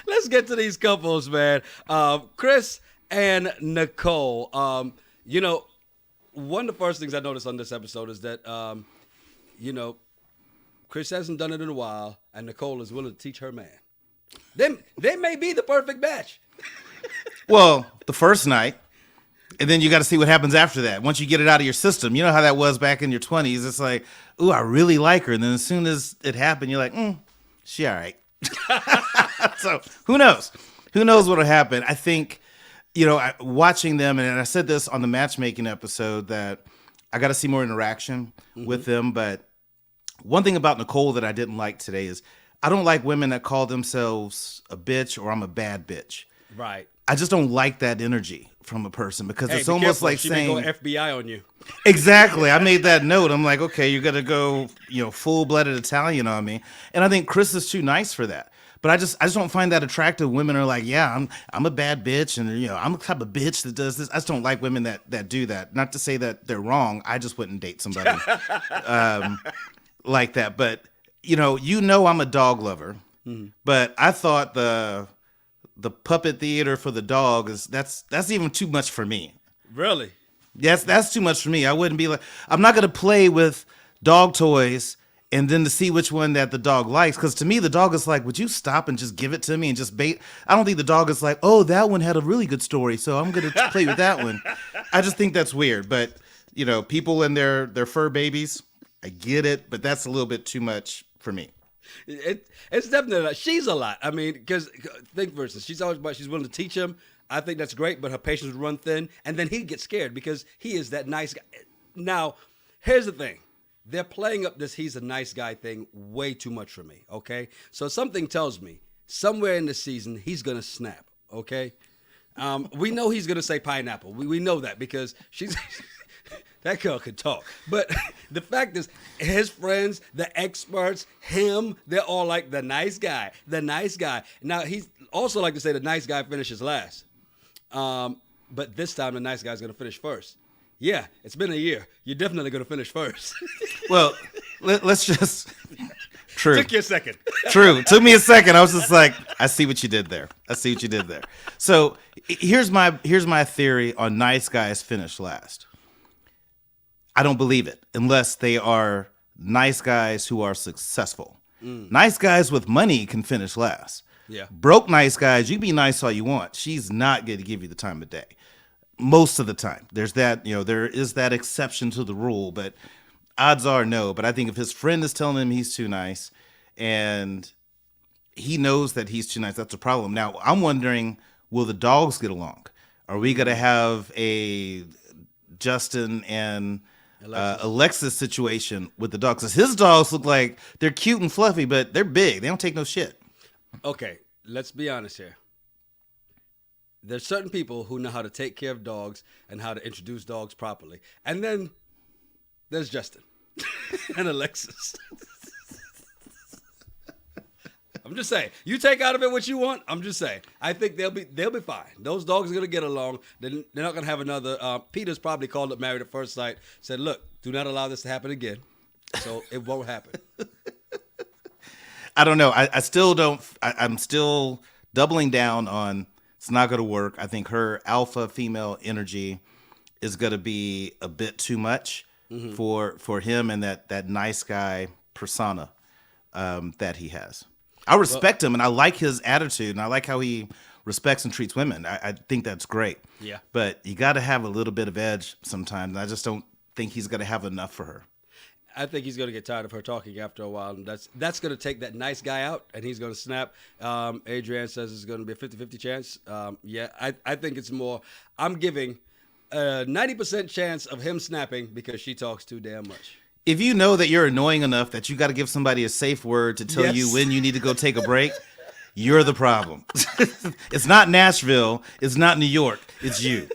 let's get to these couples, man. Chris and Nicole. One of the first things I noticed on this episode is that, Chris hasn't done it in a while, and Nicole is willing to teach her man. They may be the perfect match. Well, the first night, and then you got to see what happens after that. Once you get it out of your system, you know how that was back in your 20s. It's like, ooh, I really like her. And then as soon as it happened, you're like, she all right. So who knows? Who knows what will happen? I think, watching them, and I said this on the matchmaking episode, that I got to see more interaction with them. But one thing about Nicole that I didn't like today is I don't like women that call themselves a bitch or I'm a bad bitch. Right. I just don't like that energy from a person because it's almost like she saying may go FBI on you. Exactly. I made that note. I'm like, okay, you got to go, full-blooded Italian on me. And I think Chris is too nice for that. But I just don't find that attractive. Women are like, yeah, I'm a bad bitch, and I'm the type of bitch that does this. I just don't like women that do that. Not to say that they're wrong. I just wouldn't date somebody like that. But I'm a dog lover. But I thought the puppet theater for the dog that's even too much for me. Really? Yes, that's too much for me. I wouldn't be like, I'm not gonna play with dog toys and then to see which one that the dog likes. Because to me, the dog is like, would you stop and just give it to me and just bait? I don't think the dog is like, oh, that one had a really good story, so I'm going to play with that one. I just think that's weird. But, people and their fur babies, I get it, but that's a little bit too much for me. It's definitely, she's a lot. I mean, because think for instance, she's willing to teach him. I think that's great, but her patience would run thin. And then he'd get scared because he is that nice guy. Now, here's the thing. They're playing up this he's a nice guy thing way too much for me, okay? So something tells me somewhere in the season he's going to snap, okay? We know he's going to say pineapple. We know that because she's that girl could talk. But the fact is his friends, the experts, him, they're all like the nice guy. Now, he's also like to say the nice guy finishes last. But this time the nice guy's going to finish first. Yeah, it's been a year. You're definitely going to finish first. Well, let's just... True. Took you a second. True. Took me a second. I was just like, I see what you did there. So here's my theory on nice guys finish last. I don't believe it unless they are nice guys who are successful. Nice guys with money can finish last. Yeah. Broke nice guys, you can be nice all you want. She's not going to give you the time of day. Most of the time. There's that, there is that exception to the rule, but odds are no. But I think if his friend is telling him he's too nice and he knows that he's too nice, that's a problem. Now, I'm wondering, will the dogs get along? Are we going to have a Justin and Alexis situation with the dogs? Because his dogs look like they're cute and fluffy, but they're big. They don't take no shit. Okay, let's be honest here. There's certain people who know how to take care of dogs and how to introduce dogs properly. And then there's Justin and Alexis. I'm just saying. You take out of it what you want. I'm just saying. I think they'll be fine. Those dogs are gonna get along. They're not gonna have another. Peter's probably called it Married at First Sight. Said, "Look, do not allow this to happen again." So it won't happen. I don't know. I still don't. I'm still doubling down on. It's not going to work. I think her alpha female energy is going to be a bit too much for him and that nice guy persona that he has. I respect him and I like his attitude and I like how he respects and treats women. I think that's great. Yeah. But you got to have a little bit of edge sometimes. And I just don't think he's going to have enough for her. I think he's going to get tired of her talking after a while. And that's going to take that nice guy out, and he's going to snap. Adrienne says it's going to be a 50-50 chance. I think it's more. I'm giving a 90% chance of him snapping because she talks too damn much. If you know that you're annoying enough that you got to give somebody a safe word to tell you when you need to go take a break, you're the problem. It's not Nashville. It's not New York. It's you.